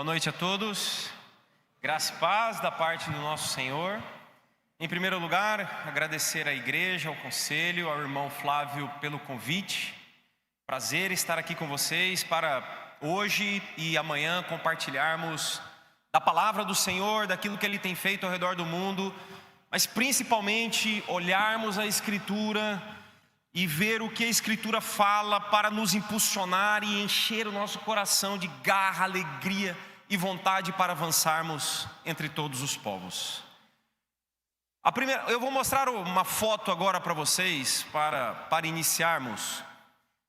Boa noite a todos, graça e paz da parte do nosso Senhor. Em primeiro lugar, agradecer à igreja, ao conselho, ao irmão Flávio pelo convite. Prazer estar aqui com vocês para hoje e amanhã compartilharmos da palavra do Senhor, daquilo que Ele tem feito ao redor do mundo, mas principalmente olharmos a Escritura e ver o que a Escritura fala para nos impulsionar e encher o nosso coração de garra, alegria e vontade para avançarmos entre todos os povos. Eu vou mostrar uma foto agora para vocês, para iniciarmos.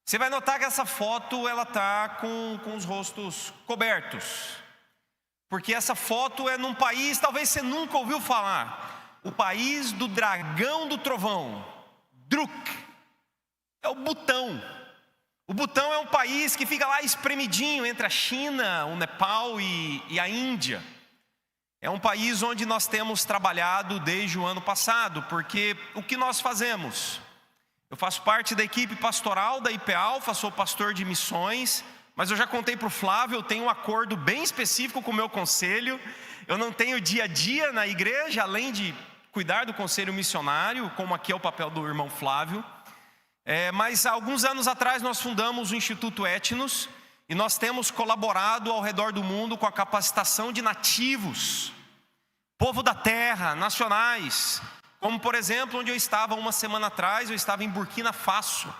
Você vai notar que essa foto ela está com os rostos cobertos, porque essa foto é num país, talvez você nunca ouviu falar, o país do dragão do trovão, Druk. É o Butão. O Butão é um país que fica lá espremidinho entre a China, o Nepal e a Índia. É um país onde nós temos trabalhado desde o ano passado, porque o que nós fazemos? Eu faço parte da equipe pastoral da IP Alpha, sou pastor de missões, mas eu já contei para o Flávio, eu tenho um acordo bem específico com o meu conselho. Eu não tenho dia a dia na igreja, além de cuidar do conselho missionário, como aqui é o papel do irmão Flávio. Mas há alguns anos atrás nós fundamos o Instituto Etnos e nós temos colaborado ao redor do mundo com a capacitação de nativos, povo da terra, nacionais, como por exemplo onde eu estava uma semana atrás, eu estava em Burkina Faso,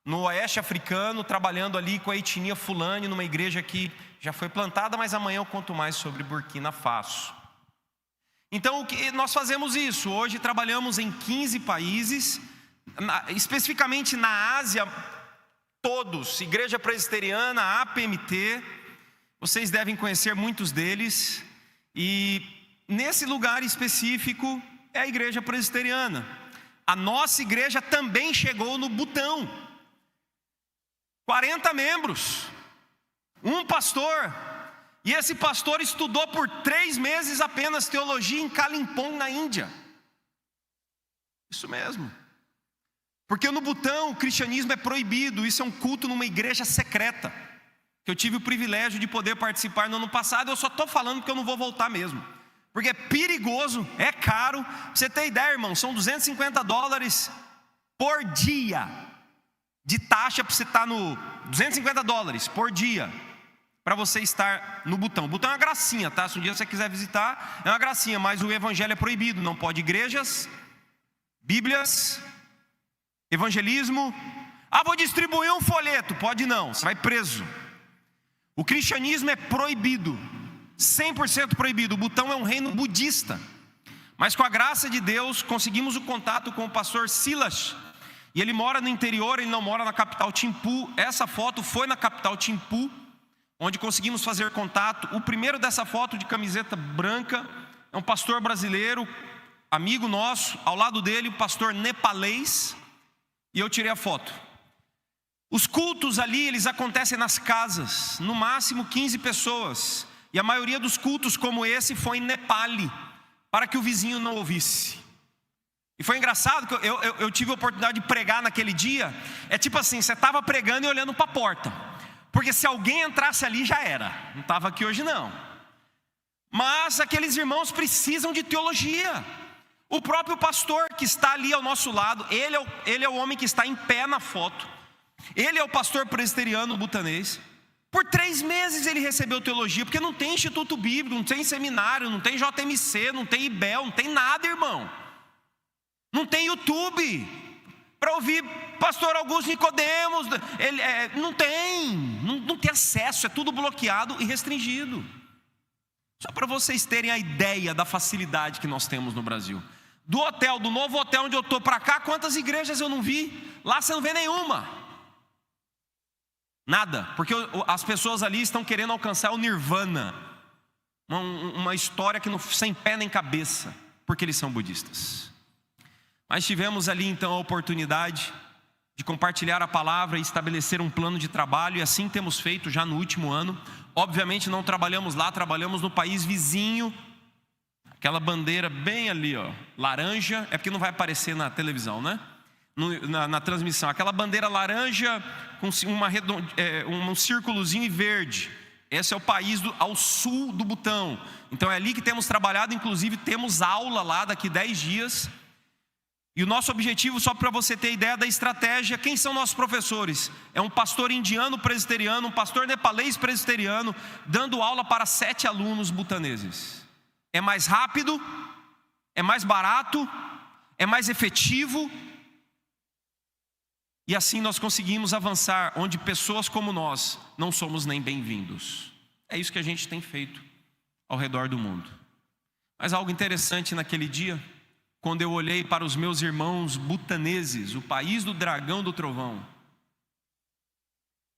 no oeste africano, trabalhando ali com a etnia Fulani, numa igreja que já foi plantada, mas amanhã eu conto mais sobre Burkina Faso. Então nós fazemos isso, hoje trabalhamos em 15 países, especificamente na Ásia, todos, Igreja Presbiteriana, APMT, vocês devem conhecer muitos deles, e nesse lugar específico é a Igreja Presbiteriana. A nossa igreja também chegou no Butão, 40 membros, um pastor, e esse pastor estudou por 3 meses apenas teologia em Kalimpong, na Índia. Isso mesmo. Porque no Butão o cristianismo é proibido, isso é um culto numa igreja secreta, que eu tive o privilégio de poder participar no ano passado. Eu só estou falando porque eu não vou voltar mesmo, porque é perigoso, é caro. Pra você ter ideia, irmão, são $250 por dia de taxa para você estar no $250 por dia para você estar no Butão. O Butão é uma gracinha, tá? Se um dia você quiser visitar, é uma gracinha, mas o evangelho é proibido, não pode igrejas, bíblias, evangelismo. Vou distribuir um folheto. Pode não, você vai preso. O cristianismo é proibido, 100% proibido. O Butão é um reino budista, mas com a graça de Deus conseguimos o contato com o pastor Silas, e ele mora no interior, ele não mora na capital Thimphu. Essa foto foi na capital Thimphu, onde conseguimos fazer contato. O primeiro dessa foto, de camiseta branca, é um pastor brasileiro, amigo nosso. Ao lado dele o pastor nepalês, e eu tirei a foto. Os cultos ali, eles acontecem nas casas, no máximo 15 pessoas. E a maioria dos cultos como esse foi em Nepali, para que o vizinho não ouvisse. E foi engraçado que eu tive a oportunidade de pregar naquele dia. É tipo assim, você estava pregando e olhando para a porta, porque se alguém entrasse ali já era. Não estava aqui hoje não. Mas aqueles irmãos precisam de teologia. O próprio pastor que está ali ao nosso lado, ele é o homem que está em pé na foto. Ele é o pastor presbiteriano butanês. Por 3 meses ele recebeu teologia, porque não tem instituto bíblico, não tem seminário, não tem JMC, não tem IBEL, não tem nada, irmão. Não tem YouTube para ouvir pastor Augusto Nicodemos. Não tem acesso, é tudo bloqueado e restringido. Só para vocês terem a ideia da facilidade que nós temos no Brasil. Do novo hotel onde eu estou para cá, quantas igrejas eu não vi? Lá você não vê nenhuma. Nada, porque as pessoas ali estão querendo alcançar o nirvana. Uma história que não sem pé nem cabeça, porque eles são budistas. Mas tivemos ali então a oportunidade de compartilhar a palavra e estabelecer um plano de trabalho, e assim temos feito já no último ano. Obviamente não trabalhamos lá, trabalhamos no país vizinho. Aquela bandeira bem ali, laranja, é porque não vai aparecer na televisão, né? Na transmissão. Aquela bandeira laranja com um círculozinho verde. Esse é o país ao sul do Butão. Então é ali que temos trabalhado, inclusive temos aula lá daqui 10 dias. E o nosso objetivo, só para você ter ideia da estratégia, quem são nossos professores? É um pastor indiano presbiteriano, um pastor nepalês presbiteriano, dando aula para 7 alunos butaneses. É mais rápido, é mais barato, é mais efetivo. E assim nós conseguimos avançar onde pessoas como nós não somos nem bem-vindos. É isso que a gente tem feito ao redor do mundo. Mas algo interessante naquele dia, quando eu olhei para os meus irmãos butaneses, o país do dragão do trovão,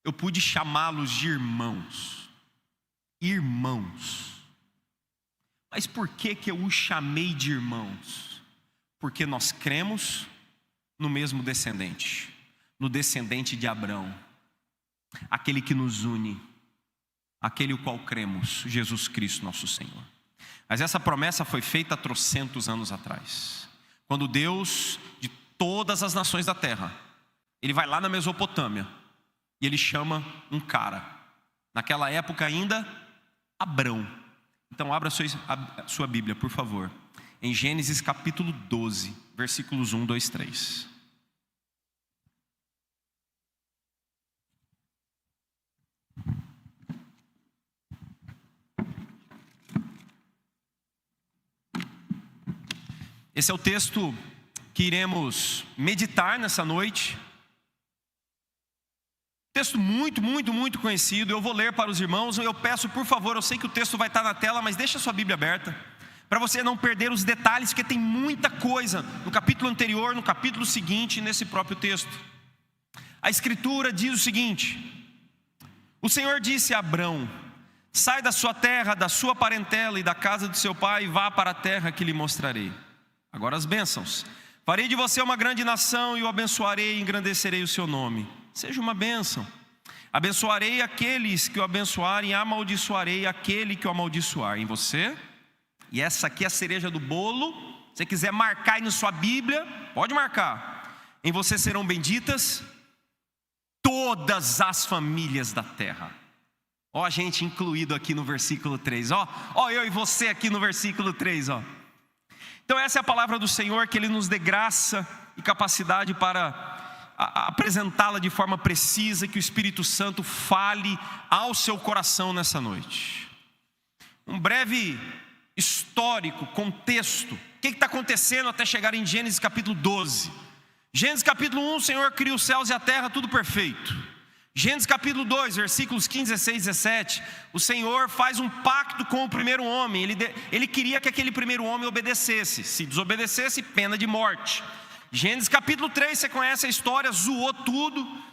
eu pude chamá-los de irmãos. Irmãos. Mas por que eu os chamei de irmãos? Porque nós cremos no mesmo descendente. No descendente de Abraão, aquele que nos une, aquele o qual cremos, Jesus Cristo nosso Senhor. Mas essa promessa foi feita há trocentos anos atrás, quando Deus de todas as nações da terra, Ele vai lá na Mesopotâmia e Ele chama um cara, naquela época ainda, Abrão. Então abra a sua Bíblia, por favor, em Gênesis capítulo 12, versículos 1, 2, 3. Esse é o texto que iremos meditar nessa noite. Texto muito conhecido. Eu vou ler para os irmãos. Eu peço, por favor, eu sei que o texto vai estar na tela, mas deixa a sua Bíblia aberta, para você não perder os detalhes, porque tem muita coisa no capítulo anterior, no capítulo seguinte, nesse próprio texto. A Escritura diz o seguinte: o Senhor disse a Abrão: sai da sua terra, da sua parentela e da casa de seu pai, e vá para a terra que lhe mostrarei. Agora as bênçãos: farei de você uma grande nação, e o abençoarei e engrandecerei o seu nome. Seja uma bênção. Abençoarei aqueles que o abençoarem, e amaldiçoarei aquele que o amaldiçoar. Em você, e essa aqui é a cereja do bolo, se você quiser marcar aí na sua Bíblia, pode marcar. Em você serão benditas todas as famílias da terra. Ó a gente incluído aqui no versículo 3, ó eu e você aqui no versículo 3, ó. Então essa é a palavra do Senhor, que Ele nos dê graça e capacidade para apresentá-la de forma precisa, que o Espírito Santo fale ao seu coração nessa noite. Um breve histórico, contexto, o que está acontecendo até chegar em Gênesis capítulo 12. Gênesis capítulo 1, o Senhor cria os céus e a terra, tudo perfeito. Gênesis capítulo 2, versículos 15, 16, 17, o Senhor faz um pacto com o primeiro homem. Ele queria que aquele primeiro homem obedecesse. Se desobedecesse, pena de morte. Gênesis capítulo 3, você conhece a história, zoou tudo.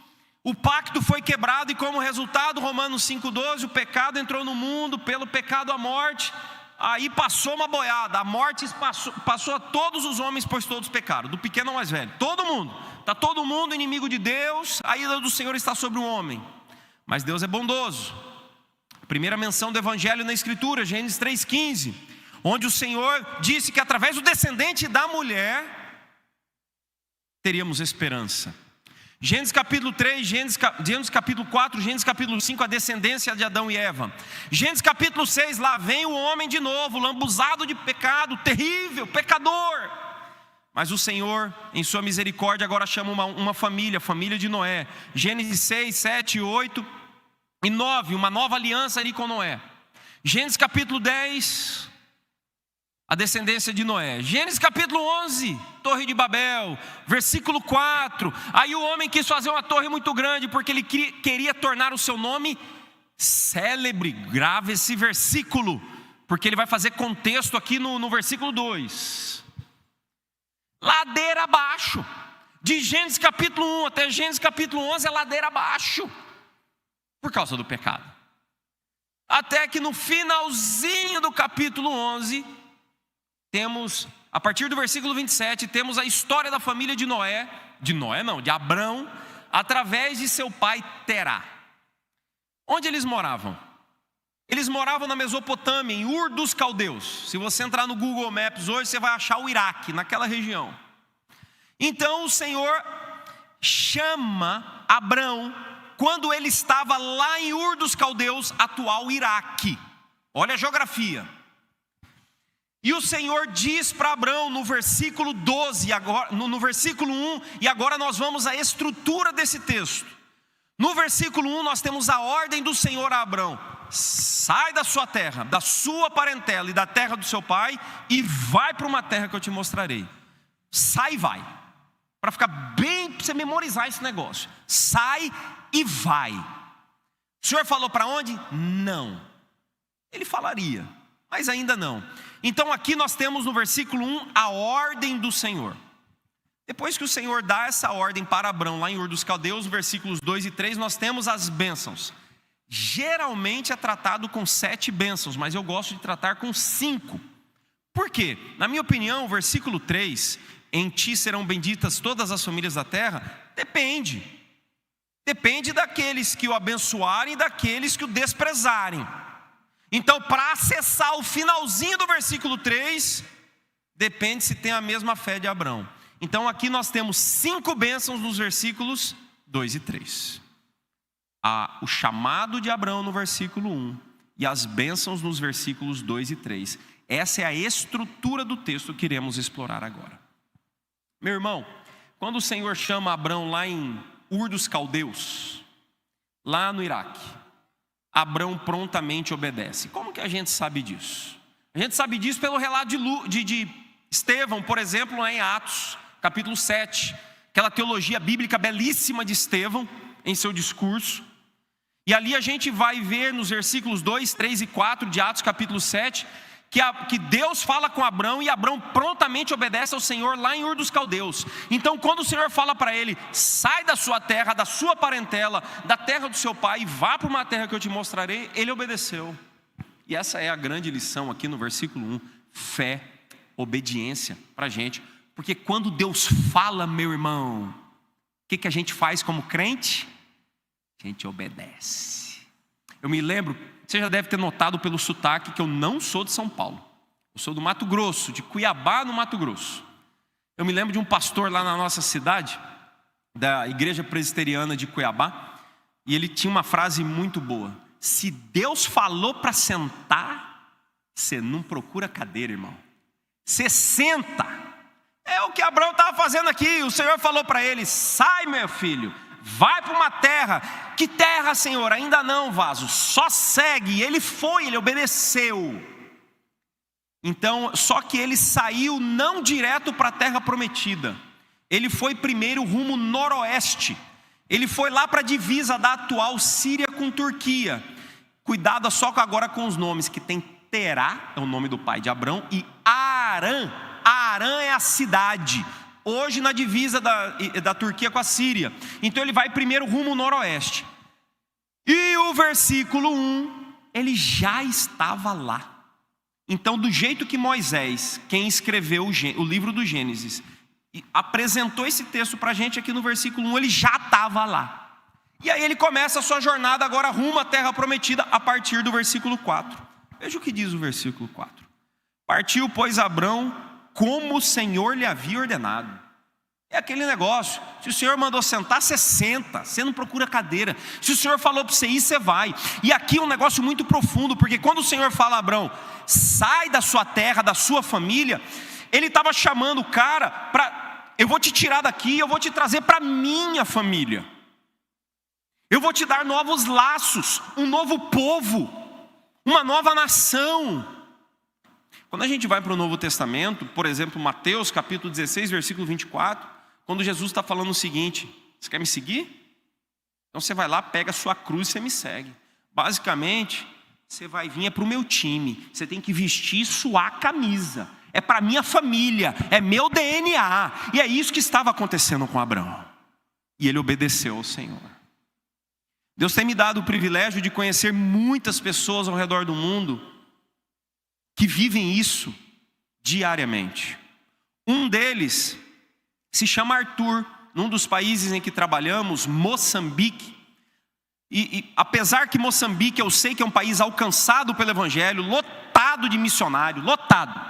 O pacto foi quebrado e como resultado, Romanos 5,12, o pecado entrou no mundo, pelo pecado a morte. Aí passou uma boiada, a morte passou a todos os homens, pois todos pecaram, do pequeno ao mais velho, todo mundo. Está todo mundo inimigo de Deus, a ira do Senhor está sobre o homem. Mas Deus é bondoso. A primeira menção do Evangelho na Escritura, Gênesis 3,15, onde o Senhor disse que através do descendente da mulher teríamos esperança. Gênesis capítulo 3, Gênesis capítulo 4, Gênesis capítulo 5, a descendência de Adão e Eva. Gênesis capítulo 6, lá vem o homem de novo, lambuzado de pecado, terrível, pecador. Mas o Senhor, em sua misericórdia, agora chama uma família, a família de Noé. Gênesis 6, 7, 8 e 9, uma nova aliança ali com Noé. Gênesis capítulo 10, a descendência de Noé. Gênesis capítulo 11, Torre de Babel, versículo 4. Aí o homem quis fazer uma torre muito grande, porque ele queria tornar o seu nome célebre. Grave esse versículo, porque ele vai fazer contexto aqui no versículo 2. Ladeira abaixo, de Gênesis capítulo 1 até Gênesis capítulo 11 é ladeira abaixo, por causa do pecado. Até que no finalzinho do capítulo 11, temos, a partir do versículo 27, temos a história da família de de Abrão, através de seu pai Terá. Onde eles moravam? Eles moravam na Mesopotâmia, em Ur dos Caldeus. Se você entrar no Google Maps hoje, você vai achar o Iraque, naquela região. Então o Senhor chama Abrão quando ele estava lá em Ur dos Caldeus, atual Iraque. Olha a geografia. E o Senhor diz para Abrão no versículo 12, agora, no versículo 1, e agora nós vamos à estrutura desse texto. No versículo 1 nós temos a ordem do Senhor a Abrão: sai da sua terra, da sua parentela e da terra do seu pai, e vai para uma terra que eu te mostrarei. Sai e vai. Para ficar bem, para você memorizar esse negócio. Sai e vai. O Senhor falou para onde? Não. Ele falaria, mas ainda não. Então aqui nós temos no versículo 1 a ordem do Senhor. Depois que o Senhor dá essa ordem para Abrão lá em Ur dos Caldeus, versículos 2 e 3, nós temos as bênçãos. Geralmente é tratado com 7 bênçãos, mas eu gosto de tratar com 5. Por quê? Na minha opinião, o versículo 3, em ti serão benditas todas as famílias da terra, depende. Depende daqueles que o abençoarem e daqueles que o desprezarem. Então, para acessar o finalzinho do versículo 3, depende se tem a mesma fé de Abrão. Então aqui nós temos 5 bênçãos nos versículos 2 e 3. O chamado de Abrão no versículo 1 e as bênçãos nos versículos 2 e 3. Essa é a estrutura do texto que iremos explorar agora. Meu irmão, quando o Senhor chama Abrão lá em Ur dos Caldeus, lá no Iraque, Abrão prontamente obedece. Como que a gente sabe disso? A gente sabe disso pelo relato de Estevão, por exemplo, lá em Atos, capítulo 7. Aquela teologia bíblica belíssima de Estevão, em seu discurso. E ali a gente vai ver nos versículos 2, 3 e 4 de Atos, capítulo 7, que Deus fala com Abrão e Abrão prontamente obedece ao Senhor lá em Ur dos Caldeus. Então quando o Senhor fala para ele: sai da sua terra, da sua parentela, da terra do seu pai, e vá para uma terra que eu te mostrarei, ele obedeceu. E essa é a grande lição aqui no versículo 1, fé, obediência para a gente. Porque quando Deus fala, meu irmão, o que a gente faz como crente? A gente obedece. Eu me lembro, você já deve ter notado pelo sotaque, que eu não sou de São Paulo. Eu sou do Mato Grosso, de Cuiabá, no Mato Grosso. Eu me lembro de um pastor lá na nossa cidade, da igreja presbiteriana de Cuiabá, e ele tinha uma frase muito boa: se Deus falou para sentar, você não procura cadeira, irmão. Você senta. É o que Abrão estava fazendo aqui. O Senhor falou para ele: sai, meu filho, vai para uma terra. Que terra, Senhor? Ainda não, vaso, só segue. E ele foi, ele obedeceu. Então, só que ele saiu não direto para a terra prometida. Ele foi primeiro rumo noroeste. Ele foi lá para a divisa da atual Síria com Turquia. Cuidado só agora com os nomes, que tem Terá, é o nome do pai de Abrão, e Arã. Arã é a cidade, hoje na divisa da Turquia com a Síria. Então ele vai primeiro rumo noroeste. E o versículo 1, ele já estava lá. Então, do jeito que Moisés, quem escreveu o livro do Gênesis, apresentou esse texto para a gente aqui no versículo 1, ele já estava lá. E aí ele começa a sua jornada agora rumo à terra prometida, a partir do versículo 4. Veja o que diz o versículo 4. Partiu, pois, Abrão, como o Senhor lhe havia ordenado. É aquele negócio: se o Senhor mandou sentar, você senta, você não procura cadeira. Se o Senhor falou para você ir, você vai. E aqui é um negócio muito profundo, porque quando o Senhor fala a Abrão: sai da sua terra, da sua família, ele estava chamando o cara para: eu vou te tirar daqui, eu vou te trazer para minha família. Eu vou te dar novos laços, um novo povo, uma nova nação. Quando a gente vai para o Novo Testamento, por exemplo, Mateus capítulo 16, versículo 24, quando Jesus está falando o seguinte: você quer me seguir? Então você vai lá, pega a sua cruz e você me segue. Basicamente, você vai vir para o meu time, você tem que vestir e suar a camisa. É para minha família, é meu DNA. E é isso que estava acontecendo com Abraão. E ele obedeceu ao Senhor. Deus tem me dado o privilégio de conhecer muitas pessoas ao redor do mundo que vivem isso diariamente. Um deles se chama Arthur, num dos países em que trabalhamos, Moçambique. E apesar que Moçambique, eu sei que é um país alcançado pelo Evangelho, lotado de missionário, lotado.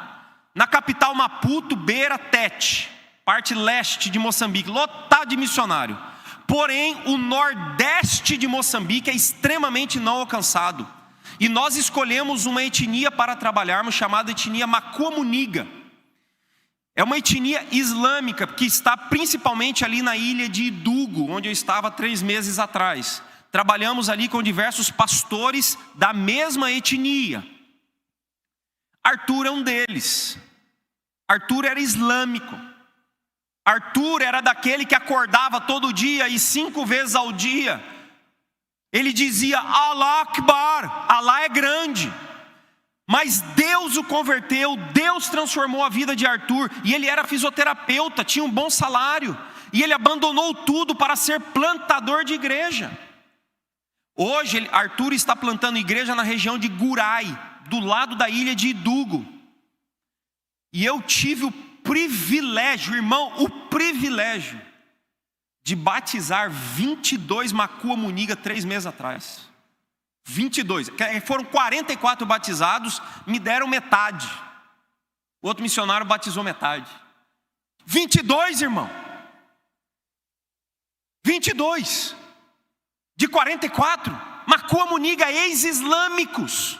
Na capital Maputo, Beira, Tete, parte leste de Moçambique, lotado de missionário. porém o nordeste de Moçambique é extremamente não alcançado. E nós escolhemos uma etnia para trabalharmos, chamada etnia Makua-Muniga. É uma etnia islâmica, que está principalmente ali na ilha de Idugo, onde eu estava 3 meses atrás. Trabalhamos ali com diversos pastores da mesma etnia. Arthur é um deles. Arthur era islâmico. Arthur era daquele que acordava todo dia e 5 vezes ao dia ele dizia: Allah Akbar, Allah é grande. Mas Deus o converteu, Deus transformou a vida de Arthur. E ele era fisioterapeuta, tinha um bom salário. E ele abandonou tudo para ser plantador de igreja. Hoje Arthur está plantando igreja na região de Gurai, do lado da ilha de Idugo. E eu tive o privilégio, irmão, o privilégio de batizar 22 Makua-Muniga 3 meses atrás. 22, foram 44 batizados, me deram metade. O outro missionário batizou metade. 22, irmão. 22 de 44 Makua-Muniga, ex-islâmicos.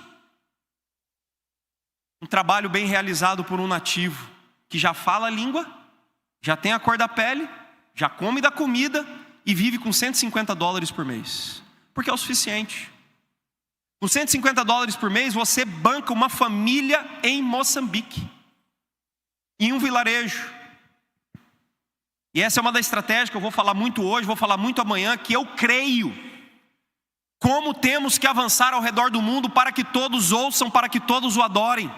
Um trabalho bem realizado por um nativo que já fala a língua, já tem a cor da pele, já come da comida e vive com $150 por mês, porque é o suficiente. Com $150 por mês você banca uma família em Moçambique, em um vilarejo. E essa é uma das estratégias que eu vou falar muito hoje, vou falar muito amanhã, que eu creio. Como temos que avançar ao redor do mundo para que todos ouçam, para que todos o adorem.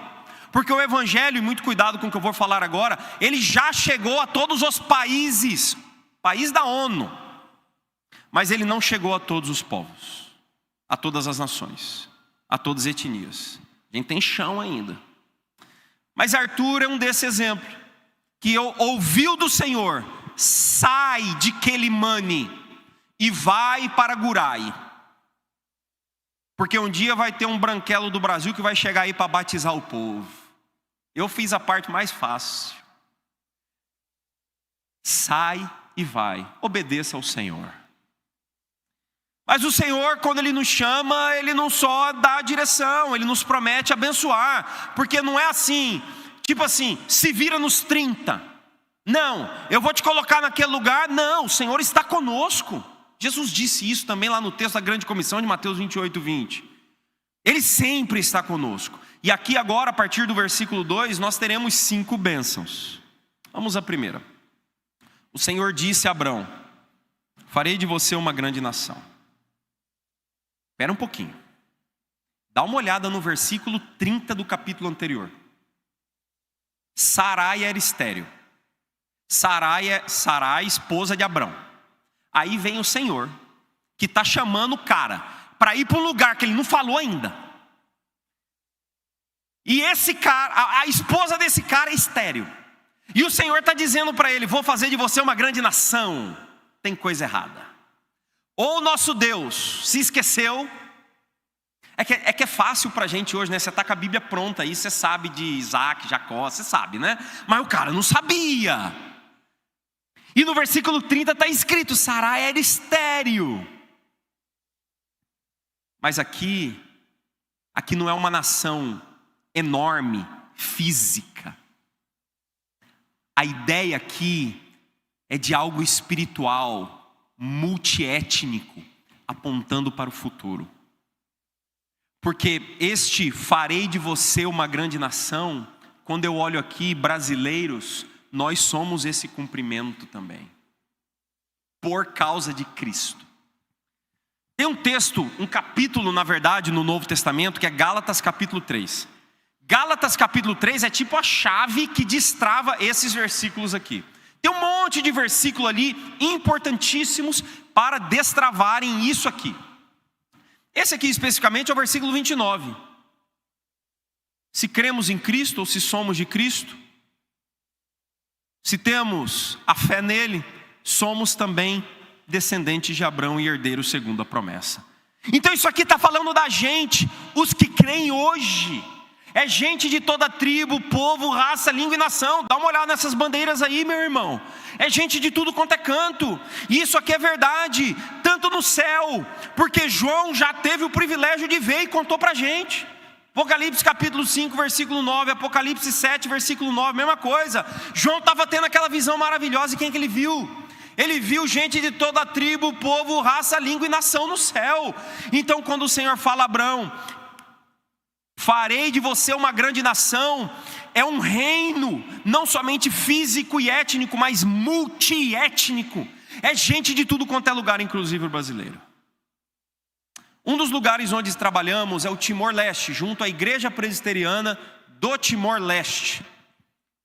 Porque o evangelho, e muito cuidado com o que eu vou falar agora, ele já chegou a todos os países, país da ONU, mas ele não chegou a todos os povos, a todas as nações, a todas as etnias. A gente tem chão ainda. Mas Arthur é um desses exemplos, que ouviu do Senhor: sai de Quelimane e vai para Gurai. Porque um dia vai ter um branquelo do Brasil que vai chegar aí para batizar o povo. Eu fiz a parte mais fácil. Sai e vai, obedeça ao Senhor. Mas o Senhor, quando Ele nos chama, Ele não só dá a direção, Ele nos promete abençoar. Porque não é assim, tipo assim, se vira nos 30. Não, eu vou te colocar naquele lugar. Não, o Senhor está conosco. Jesus disse isso também lá no texto da grande comissão de Mateus 28:20. Ele sempre está conosco. E aqui agora, a partir do versículo 2, nós teremos 5 bênçãos. Vamos à primeira. O Senhor disse a Abrão: farei de você uma grande nação. Espera um pouquinho. Dá uma olhada no versículo 30 do capítulo anterior. Sarai era estéril. Sarai, esposa de Abrão. Aí vem o Senhor, que está chamando o cara para ir para um lugar que ele não falou ainda. E esse cara, a esposa desse cara é estéril. E o Senhor está dizendo para ele: vou fazer de você uma grande nação. Tem coisa errada. Ou o nosso Deus se esqueceu. É que é fácil para a gente hoje, né? Você está com a Bíblia pronta aí, você sabe de Isaac, Jacó, você sabe, né? Mas o cara não sabia. E no versículo 30 está escrito: Sarai era estéril. Mas aqui não é uma nação enorme, física. A ideia aqui é de algo espiritual, multiétnico, apontando para o futuro. Porque este farei de você uma grande nação, quando eu olho aqui, brasileiros, nós somos esse cumprimento também, por causa de Cristo. Tem um texto, um capítulo na verdade no Novo Testamento, que é Gálatas capítulo 3. Gálatas capítulo 3 é tipo a chave que destrava esses versículos aqui. Tem um monte de versículos ali importantíssimos para destravarem isso aqui. Esse aqui especificamente é o versículo 29. Se cremos em Cristo ou se somos de Cristo, se temos a fé nele, somos também descendentes de Abraão e herdeiros segundo a promessa. Então isso aqui está falando da gente, os que creem hoje. É gente de toda tribo, povo, raça, língua e nação. Dá uma olhada nessas bandeiras aí, meu irmão. É gente de tudo quanto é canto. E isso aqui é verdade, tanto no céu, porque João já teve o privilégio de ver e contou pra gente. Apocalipse capítulo 5, versículo 9, Apocalipse 7, versículo 9, mesma coisa. João estava tendo aquela visão maravilhosa, e quem que ele viu? Ele viu gente de toda tribo, povo, raça, língua e nação no céu. Então quando o Senhor fala a Abraão, farei de você uma grande nação, é um reino, não somente físico e étnico, mas multiétnico. É gente de tudo quanto é lugar, inclusive o brasileiro. Um dos lugares onde trabalhamos é o Timor-Leste, junto à Igreja Presbiteriana do Timor-Leste.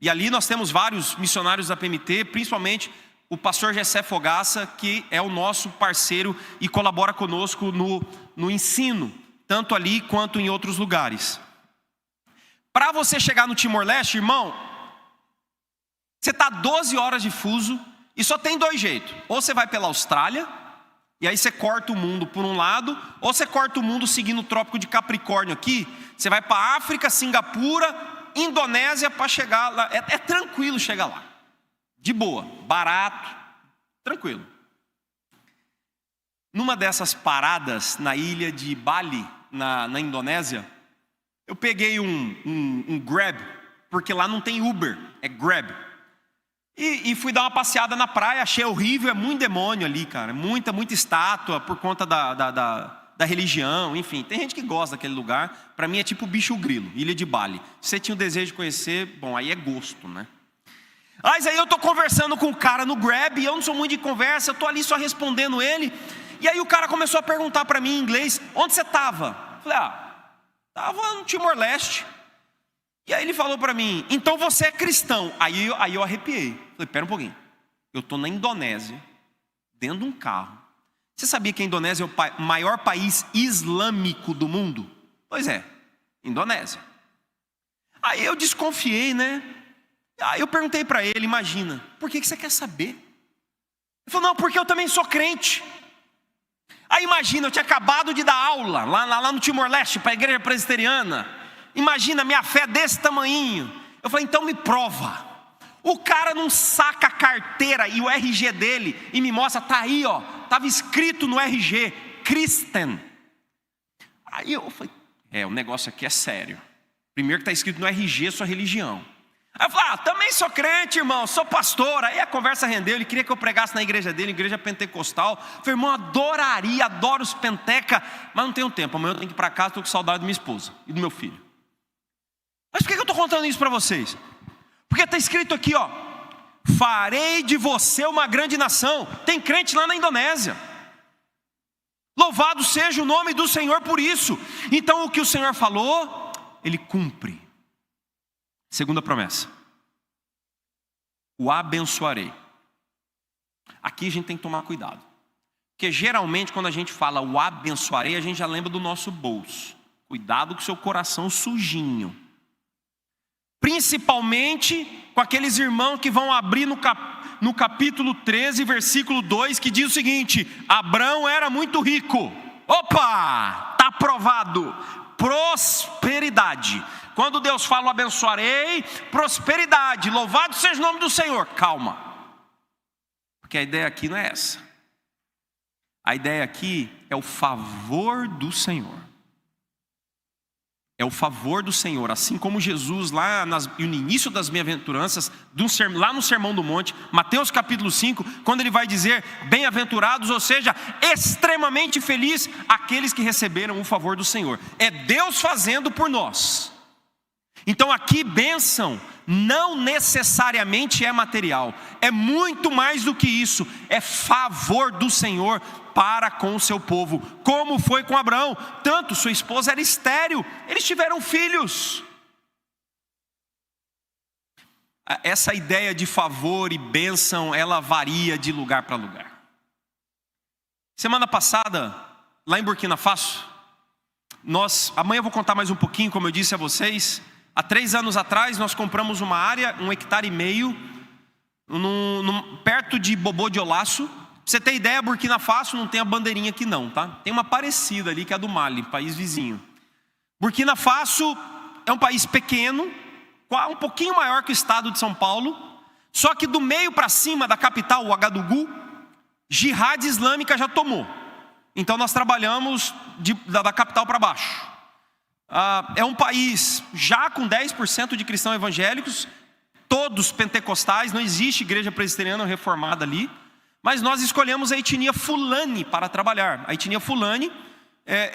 E ali nós temos vários missionários da PMT, principalmente o pastor Gessé Fogaça, que é o nosso parceiro e colabora conosco no ensino, tanto ali quanto em outros lugares. Para você chegar no Timor-Leste, irmão, você está 12 horas de fuso e só tem dois jeitos. Ou você vai pela Austrália, e aí você corta o mundo por um lado, ou você corta o mundo seguindo o Trópico de Capricórnio aqui, você vai para a África, Singapura, Indonésia para chegar lá. É tranquilo chegar lá, de boa, barato, tranquilo. Numa dessas paradas na ilha de Bali, na Indonésia, eu peguei um Grab, porque lá não tem Uber, é Grab. E fui dar uma passeada na praia, achei horrível, é muito demônio ali, cara. Muita estátua por conta da religião, enfim. Tem gente que gosta daquele lugar. Para mim é tipo bicho grilo, ilha de Bali. Se você tinha o desejo de conhecer, bom, aí é gosto, né? Mas aí eu tô conversando com o cara no Grab, e eu não sou muito de conversa, eu tô ali só respondendo ele. E aí o cara começou a perguntar para mim em inglês, onde você tava? Eu falei, tava no Timor-Leste. E aí ele falou para mim, então você é cristão. Aí eu arrepiei. Falei, pera um pouquinho. Eu estou na Indonésia, dentro de um carro. Você sabia que a Indonésia é o maior país islâmico do mundo? Pois é, Indonésia. Aí eu desconfiei, né? Aí eu perguntei para ele, imagina, por que você quer saber? Ele falou, não, porque eu também sou crente. Aí imagina, eu tinha acabado de dar aula lá no Timor-Leste, para a igreja presbiteriana. Imagina, minha fé desse tamanhinho. Eu falei, então me prova. O cara não saca a carteira e o RG dele e me mostra, tá aí, ó, estava escrito no RG, Christian. Aí eu falei, o negócio aqui é sério. Primeiro que está escrito no RG, sua religião. Aí eu falei, também sou crente, irmão, sou pastor. Aí a conversa rendeu, ele queria que eu pregasse na igreja dele, igreja pentecostal. Eu falei, irmão, adoro os penteca, mas não tenho tempo, amanhã eu tenho que ir para casa, estou com saudade da minha esposa e do meu filho. Mas por que eu estou contando isso para vocês? Porque está escrito aqui, ó, farei de você uma grande nação. Tem crente lá na Indonésia. Louvado seja o nome do Senhor por isso. Então o que o Senhor falou, Ele cumpre. Segunda promessa, o abençoarei. Aqui a gente tem que tomar cuidado, porque geralmente quando a gente fala o abençoarei, a gente já lembra do nosso bolso. Cuidado com o seu coração sujinho. Principalmente com aqueles irmãos que vão abrir no capítulo 13, versículo 2, que diz o seguinte, Abrão era muito rico. Opa, está aprovado. Prosperidade. Quando Deus fala abençoarei, prosperidade, louvado seja o nome do Senhor. Calma, porque a ideia aqui não é essa. A ideia aqui é o favor do Senhor. É o favor do Senhor, assim como Jesus lá no início das bem-aventuranças, lá no Sermão do Monte, Mateus capítulo 5, quando ele vai dizer, bem-aventurados, ou seja, extremamente feliz aqueles que receberam o favor do Senhor. É Deus fazendo por nós. Então aqui bênção não necessariamente é material, é muito mais do que isso, é favor do Senhor para com o seu povo, como foi com Abraão. Tanto sua esposa era estéril, eles tiveram filhos. Essa ideia de favor e bênção, ela varia de lugar para lugar. Semana passada, lá em Burkina Faso, amanhã eu vou contar mais um pouquinho, como eu disse a vocês. Há 3 anos atrás nós compramos uma área, 1,5 hectares, perto de Bobo de Olaço. Pra você ter ideia, Burkina Faso não tem a bandeirinha aqui não, tá? Tem uma parecida ali que é a do Mali, país vizinho. Burkina Faso é um país pequeno, um pouquinho maior que o estado de São Paulo, só que do meio para cima da capital, o Agadugu, jihad islâmica já tomou. Então nós trabalhamos da capital para baixo. É um país já com 10% de cristãos evangélicos, todos pentecostais, não existe igreja presbiteriana reformada ali, mas nós escolhemos a etnia Fulani para trabalhar. A etnia Fulani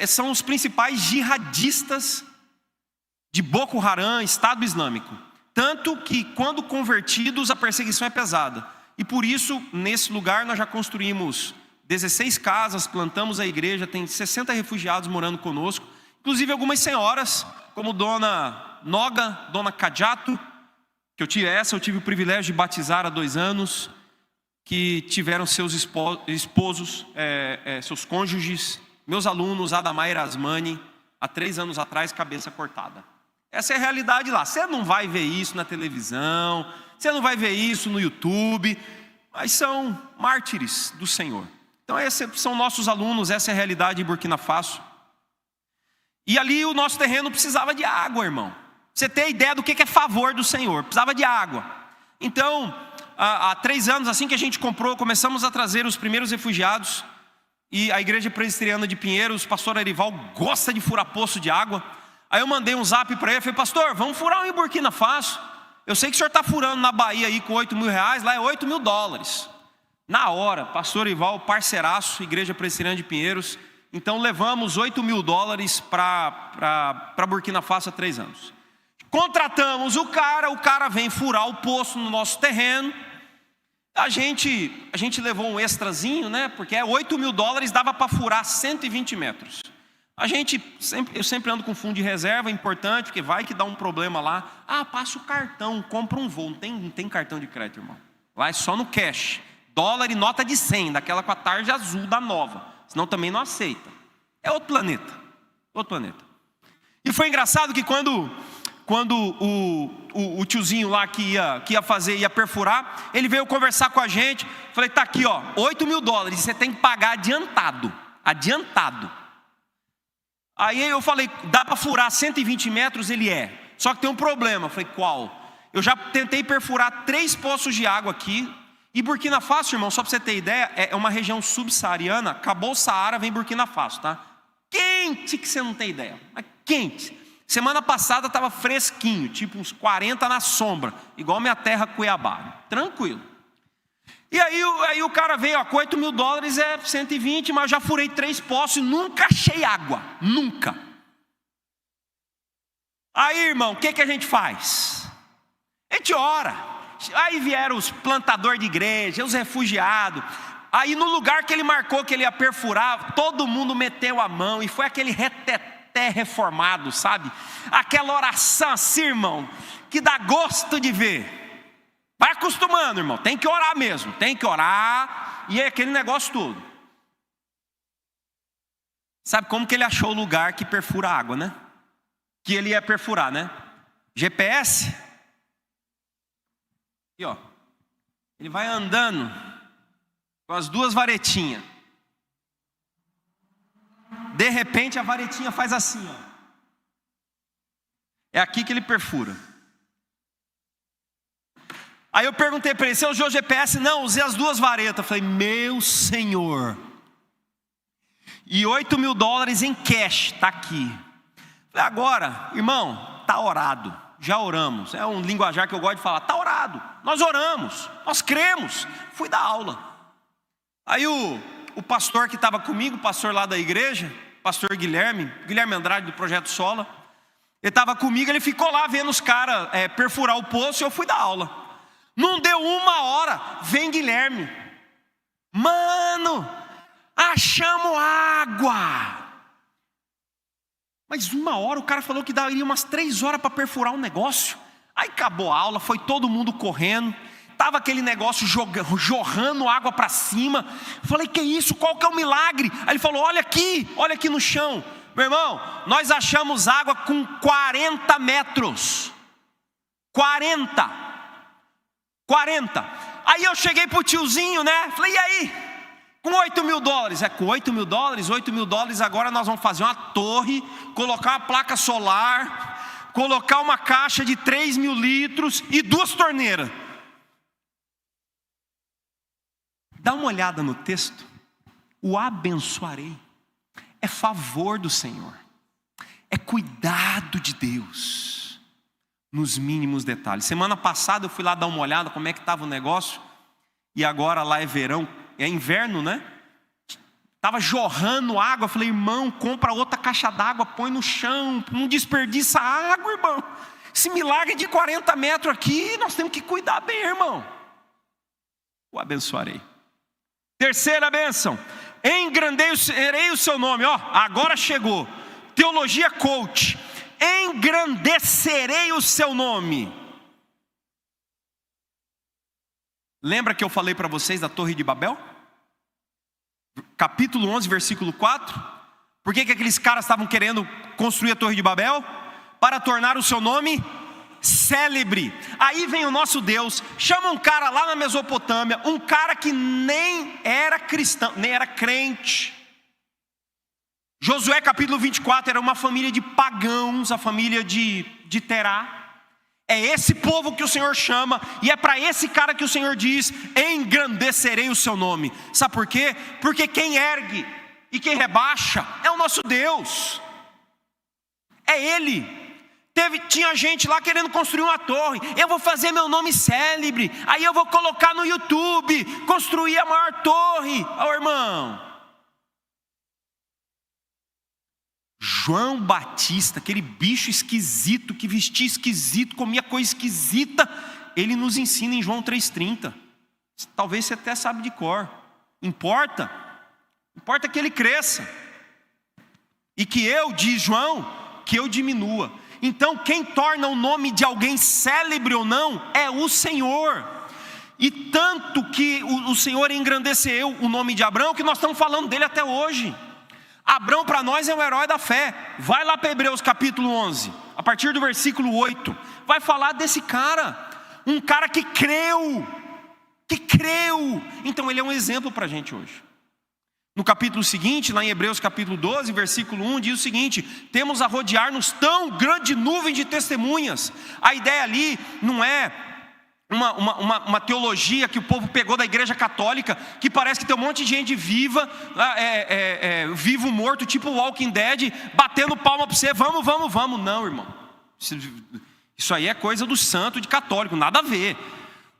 são os principais jihadistas de Boko Haram, Estado Islâmico. Tanto que quando convertidos a perseguição é pesada. E por isso, nesse lugar nós já construímos 16 casas, plantamos a igreja, tem 60 refugiados morando conosco. Inclusive algumas senhoras, como Dona Noga, Dona Cadiato, que eu tive o privilégio de batizar há 2 anos, que tiveram seus esposos, seus cônjuges, meus alunos, Adamar e Asmani, há 3 anos atrás, cabeça cortada. Essa é a realidade lá. Você não vai ver isso na televisão, você não vai ver isso no YouTube, mas são mártires do Senhor. Então esses são nossos alunos, essa é a realidade em Burkina Faso. E ali o nosso terreno precisava de água, irmão. Você tem ideia do que é favor do Senhor, precisava de água. Então, há 3 anos, assim que a gente comprou, começamos a trazer os primeiros refugiados. E a igreja presbiteriana de Pinheiros, o pastor Arival gosta de furar poço de água. Aí eu mandei um zap para ele, falei, pastor, vamos furar um em Burkina Faso. Eu sei que o senhor está furando na Bahia aí com 8 mil reais, lá é 8 mil dólares. Na hora, pastor Arival, parceiraço, igreja presbiteriana de Pinheiros. Então levamos 8 mil dólares para Burkina Faso há 3 anos. Contratamos o cara vem furar o poço no nosso terreno. A gente levou um extrazinho, né? Porque 8 mil dólares dava para furar 120 metros. Eu sempre ando com fundo de reserva, é importante, porque vai que dá um problema lá. Passa o cartão, compra um voo. Não tem cartão de crédito, irmão. Vai só no cash. Dólar e nota de 100, daquela com a tarja azul da nova. Senão também não aceita. É outro planeta. E foi engraçado que quando o tiozinho lá que ia perfurar, ele veio conversar com a gente. Falei, tá aqui, ó, 8 mil dólares, você tem que pagar adiantado. Aí eu falei, dá para furar 120 metros? Ele só que tem um problema. Eu falei, qual? Eu já tentei perfurar 3 poços de água aqui. E Burkina Faso, irmão, só para você ter ideia, é uma região subsaariana. Acabou o Saara, vem Burkina Faso, tá? Quente que você não tem ideia, mas quente. Semana passada estava fresquinho, tipo uns 40 na sombra, igual minha terra Cuiabá, tranquilo. E aí o cara veio, ó, com 8 mil dólares é 120, mas eu já furei 3 poços e nunca achei água, nunca. Aí, irmão, o que a gente faz? A gente ora. Aí vieram os plantadores de igreja, os refugiados. Aí no lugar que ele marcou que ele ia perfurar, todo mundo meteu a mão. E foi aquele reteté reformado, sabe? Aquela oração assim, irmão, que dá gosto de ver. Vai acostumando, irmão, tem que orar mesmo. Tem que orar. E é aquele negócio todo. Sabe como que ele achou o lugar que perfura a água, né? Que ele ia perfurar, né? GPS. Aqui, ó. Ele vai andando com as 2 varetinhas. De repente a varetinha faz assim, ó. É aqui que ele perfura. Aí eu perguntei para ele, você usou o GPS? Não, usei as 2 varetas. Falei, meu Senhor. E 8 mil dólares em cash, tá aqui. Falei, agora, irmão, tá orado. Já oramos, é um linguajar que eu gosto de falar. Está orado, nós oramos, nós cremos. Fui dar aula. Aí o pastor que estava comigo, o pastor lá da igreja, pastor Guilherme Andrade do Projeto Sola, ele estava comigo, ele ficou lá vendo os caras perfurar o poço e eu fui dar aula. Não deu 1 hora, vem Guilherme. Mano, achamos água. Mas 1 hora, o cara falou que daria umas 3 horas para perfurar um negócio. Aí acabou a aula, foi todo mundo correndo. Tava aquele negócio jorrando água para cima. Falei, que isso? Qual que é o milagre? Aí ele falou, olha aqui no chão. Meu irmão, nós achamos água com 40 metros. 40. Aí eu cheguei pro tiozinho, né? Falei, e aí? Com 8 mil dólares, com 8 mil dólares, agora nós vamos fazer uma torre, colocar uma placa solar, colocar uma caixa de 3.000 litros e 2 torneiras. Dá uma olhada no texto. O abençoarei é favor do Senhor, é cuidado de Deus nos mínimos detalhes. Semana passada eu fui lá dar uma olhada como é que estava o negócio, e agora lá é verão, é inverno, né? Estava jorrando água. Eu falei: irmão, compra outra caixa d'água, põe no chão, não desperdiça água, irmão. Esse milagre de 40 metros aqui, nós temos que cuidar bem, irmão. O abençoarei. Terceira bênção: engrandecerei o seu nome. Ó, agora chegou. Teologia coach. Engrandecerei o seu nome. Lembra que eu falei para vocês da Torre de Babel? Capítulo 11, versículo 4. Por que aqueles caras estavam querendo construir a Torre de Babel? Para tornar o seu nome célebre. Aí vem o nosso Deus, chama um cara lá na Mesopotâmia, um cara que nem era cristão, nem era crente. Josué capítulo 24 era uma família de pagãos, a família de Terá. É esse povo que o Senhor chama, e é para esse cara que o Senhor diz: engrandecerei o seu nome. Sabe por quê? Porque quem ergue e quem rebaixa é o nosso Deus, é Ele. Tinha gente lá querendo construir uma torre. Eu vou fazer meu nome célebre, aí eu vou colocar no YouTube, construir a maior torre. Ô irmão, João Batista, aquele bicho esquisito, que vestia esquisito, comia coisa esquisita, ele nos ensina em João 3,30. Talvez você até sabe de cor. Importa que ele cresça, e que eu, diz João, que eu diminua. Então quem torna o nome de alguém célebre ou não é o Senhor. E tanto que o Senhor engrandeceu o nome de Abraão, que nós estamos falando dele até hoje. Abraão para nós é um herói da fé. Vai lá para Hebreus capítulo 11, a partir do versículo 8. Vai falar desse cara, um cara que creu. Então ele é um exemplo para a gente hoje. No capítulo seguinte, lá em Hebreus capítulo 12, versículo 1, diz o seguinte: temos a rodear-nos tão grande nuvem de testemunhas. A ideia ali não é uma teologia que o povo pegou da igreja católica, que parece que tem um monte de gente viva, vivo morto, tipo Walking Dead, batendo palma para você, vamos. Não, irmão, isso aí é coisa do santo, de católico, nada a ver.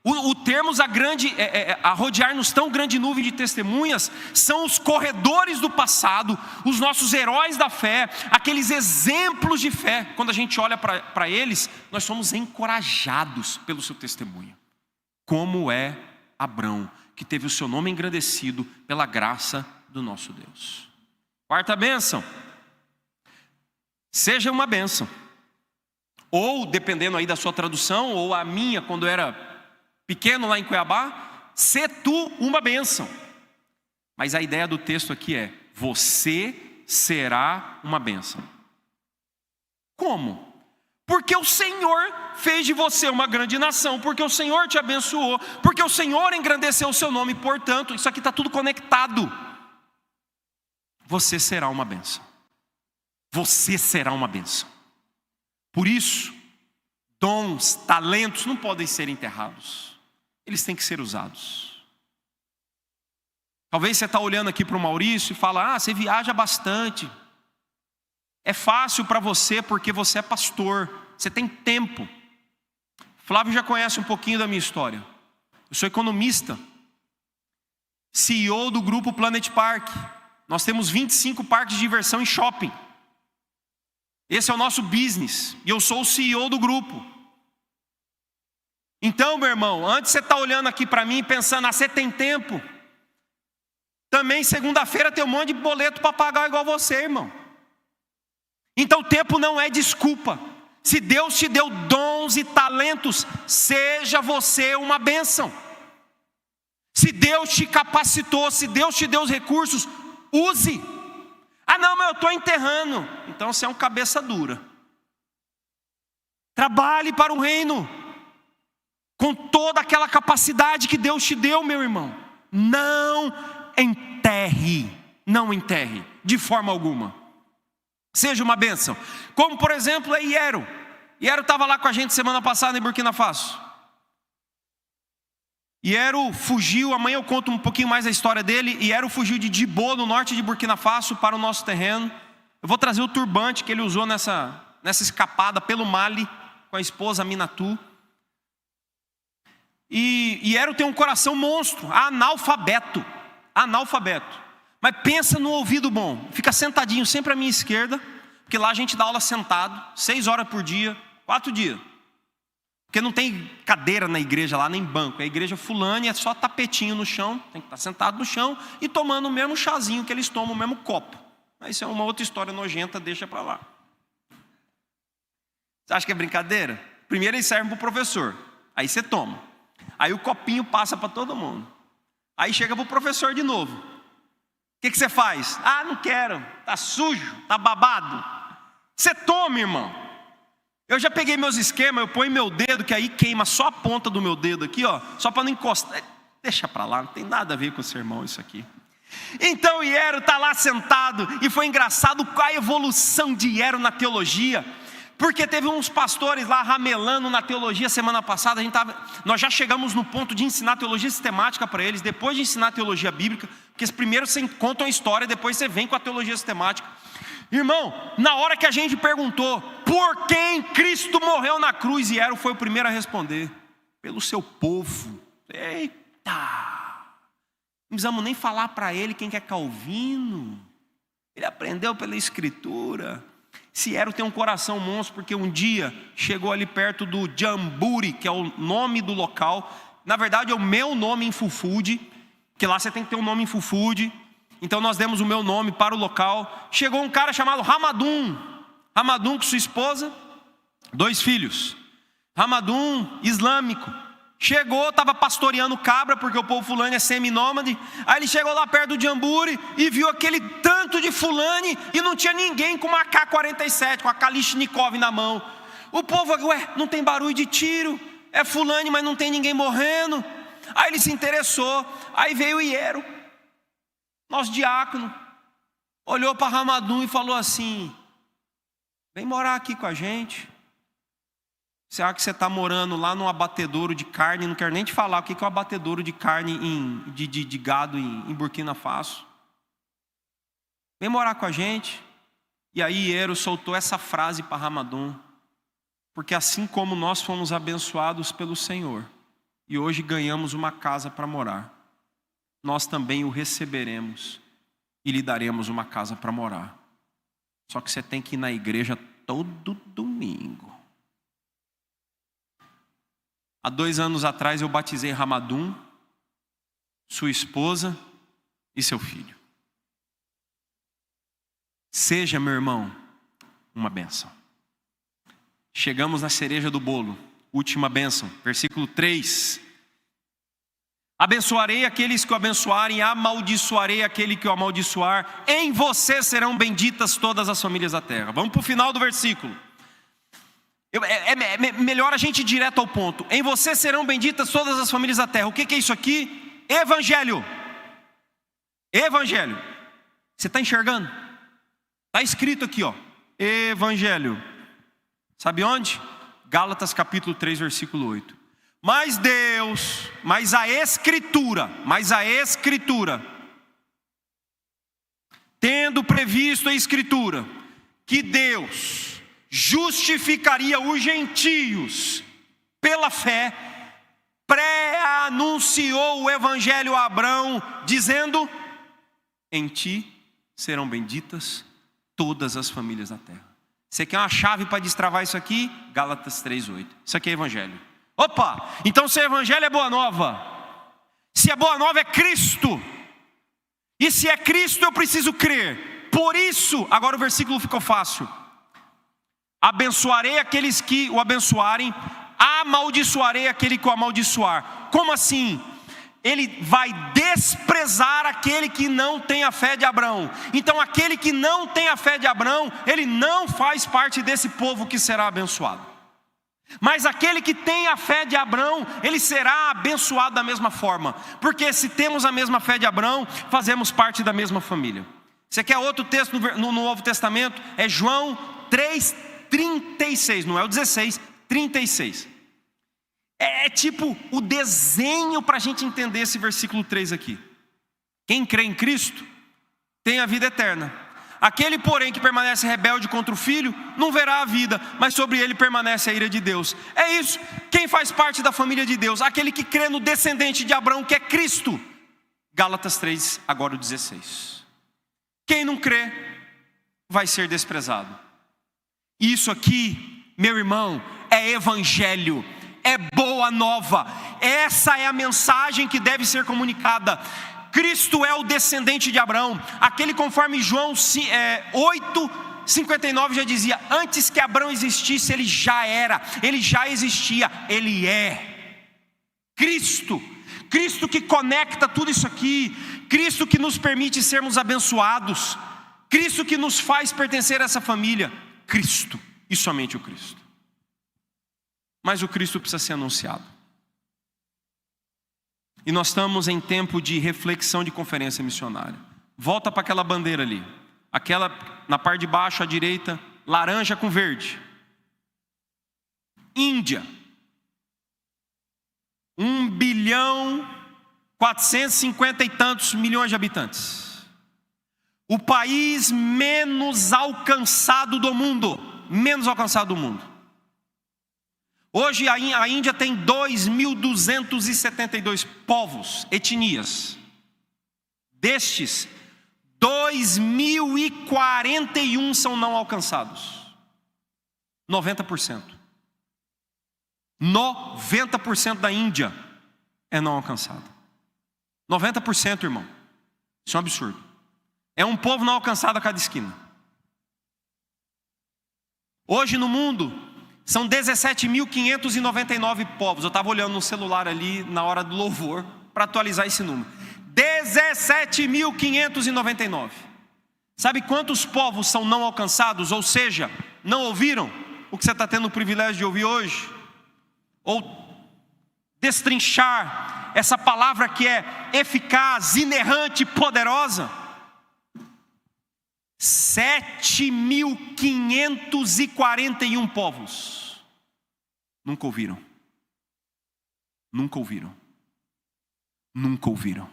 O termos a rodear-nos tão grande nuvem de testemunhas são os corredores do passado, os nossos heróis da fé, aqueles exemplos de fé. Quando a gente olha para eles, nós somos encorajados pelo seu testemunho, como é Abrão, que teve o seu nome engrandecido pela graça do nosso Deus. Quarta bênção: seja uma bênção. Ou, dependendo aí da sua tradução, ou a minha, quando era pequeno lá em Cuiabá, sê tu uma bênção. Mas a ideia do texto aqui é: você será uma bênção. Como? Porque o Senhor fez de você uma grande nação, porque o Senhor te abençoou, porque o Senhor engrandeceu o seu nome. Portanto, isso aqui está tudo conectado. Você será uma bênção. Você será uma bênção. Por isso, dons, talentos não podem ser enterrados. Eles têm que ser usados. Talvez você está olhando aqui para o Maurício e fala: você viaja bastante. É fácil para você porque você é pastor, você tem tempo. Flávio já conhece um pouquinho da minha história. Eu sou economista, CEO do grupo Planet Park. Nós temos 25 parques de diversão em shopping. Esse é o nosso business, e eu sou o CEO do grupo. Então, meu irmão, antes você está olhando aqui para mim pensando: você tem tempo? Também segunda-feira tem um monte de boleto para pagar igual você, irmão. Então tempo não é desculpa. Se Deus te deu dons e talentos, seja você uma bênção. Se Deus te capacitou, se Deus te deu os recursos, use. Não, mas eu estou enterrando. Então você é um cabeça dura. Trabalhe para o reino com toda aquela capacidade que Deus te deu, meu irmão. Não enterre de forma alguma. Seja uma bênção. Como por exemplo a Iero. Iero estava lá com a gente semana passada em Burkina Faso. Iero fugiu, amanhã eu conto um pouquinho mais a história dele. Iero fugiu de Djibo, no norte de Burkina Faso, para o nosso terreno. Eu vou trazer o turbante que ele usou nessa escapada pelo Mali, com a esposa Aminatu. E Iero tem um coração monstro, analfabeto. Mas pensa no ouvido bom. Fica sentadinho sempre à minha esquerda, porque lá a gente dá aula sentado, 6 horas por dia, 4 dias. Porque não tem cadeira na igreja lá, nem banco. A igreja fulana é só tapetinho no chão, tem que estar sentado no chão e tomando o mesmo chazinho que eles tomam, o mesmo copo. Isso é uma outra história nojenta, deixa para lá. Você acha que é brincadeira? Primeiro eles servem para o professor, aí você toma. Aí o copinho passa para todo mundo. Aí chega para o professor de novo. O que você faz? Não quero, tá sujo, tá babado. Você toma, irmão. Eu já peguei meus esquemas, eu ponho meu dedo, que aí queima só a ponta do meu dedo aqui, ó, só para não encostar. Deixa para lá, não tem nada a ver com o sermão isso aqui. Então Iero está lá sentado, e foi engraçado qual a evolução de Iero na teologia, porque teve uns pastores lá ramelando na teologia semana passada. Nós já chegamos no ponto de ensinar teologia sistemática para eles, depois de ensinar teologia bíblica, porque primeiro você conta uma história, depois você vem com a teologia sistemática. Irmão, na hora que a gente perguntou por quem Cristo morreu na cruz, Iero foi o primeiro a responder: pelo seu povo. Eita! Não precisamos nem falar para ele quem que é Calvino. Ele aprendeu pela escritura. Se Iero tem um coração monstro, porque um dia chegou ali perto do Jamburi, que é o nome do local. Na verdade é o meu nome em Fufude, que lá você tem que ter um nome em Fufude. Então nós demos o meu nome para o local. Chegou um cara chamado Ramadum com sua esposa, 2 filhos. Ramadum, islâmico. Chegou, estava pastoreando cabra, porque o povo fulani é seminômade. Aí ele chegou lá perto do Jamburi e viu aquele tanto de fulani, e não tinha ninguém com uma AK-47, com a Kalashnikov na mão. O povo, não tem barulho de tiro, é fulani, mas não tem ninguém morrendo. Aí ele se interessou, aí veio o Iero, nosso diácono, olhou para Ramadum e falou assim: vem morar aqui com a gente. Você acha que você está morando lá num abatedouro de carne? Não quero nem te falar o que é um abatedouro de carne de gado em Burkina Faso. Vem morar com a gente. E aí Iero soltou essa frase para Ramadum: porque assim como nós fomos abençoados pelo Senhor e hoje ganhamos uma casa para morar, nós também o receberemos e lhe daremos uma casa para morar. Só que você tem que ir na igreja todo domingo. Há 2 anos atrás eu batizei Ramadum, sua esposa e seu filho. Seja, meu irmão, uma bênção. Chegamos na cereja do bolo, última bênção, versículo 3. Abençoarei aqueles que o abençoarem, amaldiçoarei aquele que o amaldiçoar. Em você serão benditas todas as famílias da terra. Vamos para o final do versículo. É melhor a gente ir direto ao ponto. Em você serão benditas todas as famílias da terra. O que é isso aqui? Evangelho. Evangelho. Você está enxergando? Está escrito aqui, ó. Evangelho. Sabe onde? Gálatas capítulo 3, versículo 8. Mas Deus, mas a Escritura, tendo previsto a Escritura, que Deus justificaria os gentios pela fé, pré-anunciou o Evangelho a Abraão, dizendo: em ti serão benditas todas as famílias da terra. Você quer uma chave para destravar isso aqui? Gálatas 3:8. Isso aqui é Evangelho. Opa, então se o Evangelho é boa nova, se a boa nova é Cristo, e se é Cristo eu preciso crer. Por isso, agora o versículo ficou fácil: abençoarei aqueles que o abençoarem, amaldiçoarei aquele que o amaldiçoar. Como assim? Ele vai desprezar aquele que não tem a fé de Abraão. Então aquele que não tem a fé de Abraão, ele não faz parte desse povo que será abençoado. Mas aquele que tem a fé de Abraão, ele será abençoado da mesma forma. Porque se temos a mesma fé de Abraão, fazemos parte da mesma família. Você quer outro texto no Novo Testamento? É João 3:13. 36, não é o 16, 36. É tipo o desenho para a gente entender esse versículo 3 aqui. Quem crê em Cristo tem a vida eterna. Aquele, porém, que permanece rebelde contra o Filho, não verá a vida, mas sobre ele permanece a ira de Deus. É isso. Quem faz parte da família de Deus? Aquele que crê no descendente de Abraão, que é Cristo. Gálatas 3, agora o 16. Quem não crê, vai ser desprezado. Isso aqui, meu irmão, é evangelho. É boa nova. Essa é a mensagem que deve ser comunicada. Cristo é o descendente de Abraão. Aquele, conforme João 8:59 já dizia: antes que Abraão existisse, ele já era, ele já existia, ele é Cristo. Cristo que conecta tudo isso aqui. Cristo que nos permite sermos abençoados. Cristo que nos faz pertencer a essa família. Cristo, e somente o Cristo. Mas o Cristo precisa ser anunciado. E nós estamos em tempo de reflexão de conferência missionária. Volta para aquela bandeira ali. Aquela na parte de baixo à direita, laranja com verde. Índia. 1.450 e tantos milhões de habitantes. O país menos alcançado do mundo. Menos alcançado do mundo. Hoje a Índia tem 2.272 povos, etnias. Destes, 2.041 são não alcançados. 90%. 90% da Índia é não alcançada. 90%, irmão. Isso é um absurdo. É um povo não alcançado a cada esquina. Hoje no mundo são 17.599 povos. Eu estava olhando no celular ali na hora do louvor para atualizar esse número. 17.599. Sabe quantos povos são não alcançados? Ou seja, não ouviram o que você está tendo o privilégio de ouvir hoje? Ou destrinchar essa palavra que é eficaz, inerrante, poderosa? 7.541 povos nunca ouviram. Nunca ouviram. Nunca ouviram.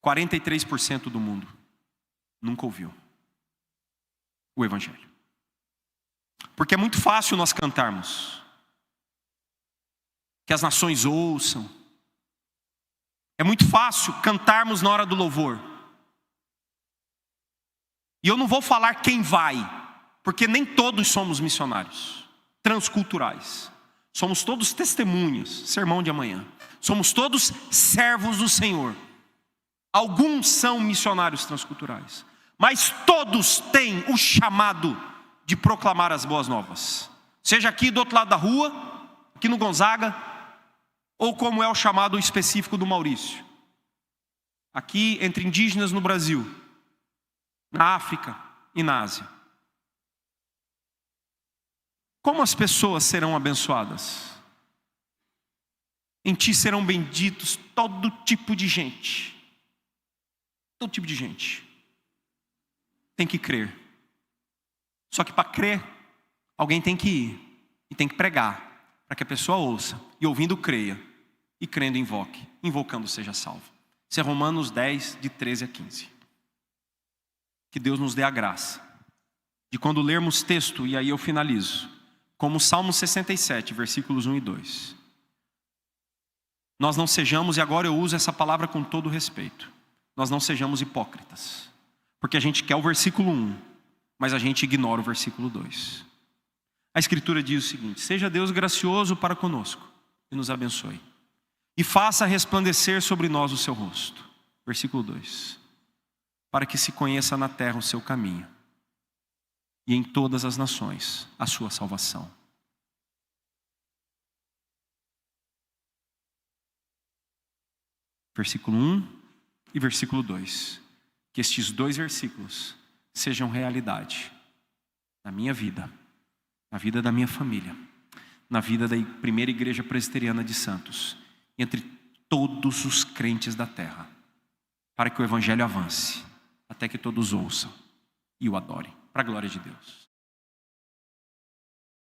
43% do mundo nunca ouviu o Evangelho. Porque é muito fácil nós cantarmos, que as nações ouçam. É muito fácil cantarmos na hora do louvor. E eu não vou falar quem vai, porque nem todos somos missionários transculturais. Somos todos testemunhas, sermão de amanhã. Somos todos servos do Senhor. Alguns são missionários transculturais, mas todos têm o chamado de proclamar as boas novas. Seja aqui do outro lado da rua, aqui no Gonzaga, ou como é o chamado específico do Maurício, aqui entre indígenas no Brasil, na África e na Ásia. Como as pessoas serão abençoadas? Em ti serão benditos todo tipo de gente. Todo tipo de gente. Tem que crer. Só que para crer, alguém tem que ir e tem que pregar, para que a pessoa ouça, e ouvindo creia, e crendo invoque, invocando seja salvo. Isso é Romanos 10, de 13 a 15. Que Deus nos dê a graça de, quando lermos texto, e aí eu finalizo, como Salmo 67, versículos 1 e 2. Nós não sejamos, e agora eu uso essa palavra com todo respeito, nós não sejamos hipócritas. Porque a gente quer o versículo 1, mas a gente ignora o versículo 2. A Escritura diz o seguinte: seja Deus gracioso para conosco e nos abençoe, e faça resplandecer sobre nós o seu rosto. Versículo 2. Para que se conheça na terra o seu caminho, e em todas as nações a sua salvação. Versículo 1 e versículo 2. Que estes dois versículos sejam realidade na minha vida, na vida da minha família, na vida da primeira igreja presbiteriana de Santos, entre todos os crentes da terra, para que o Evangelho avance, até que todos ouçam e o adorem. para a glória de Deus.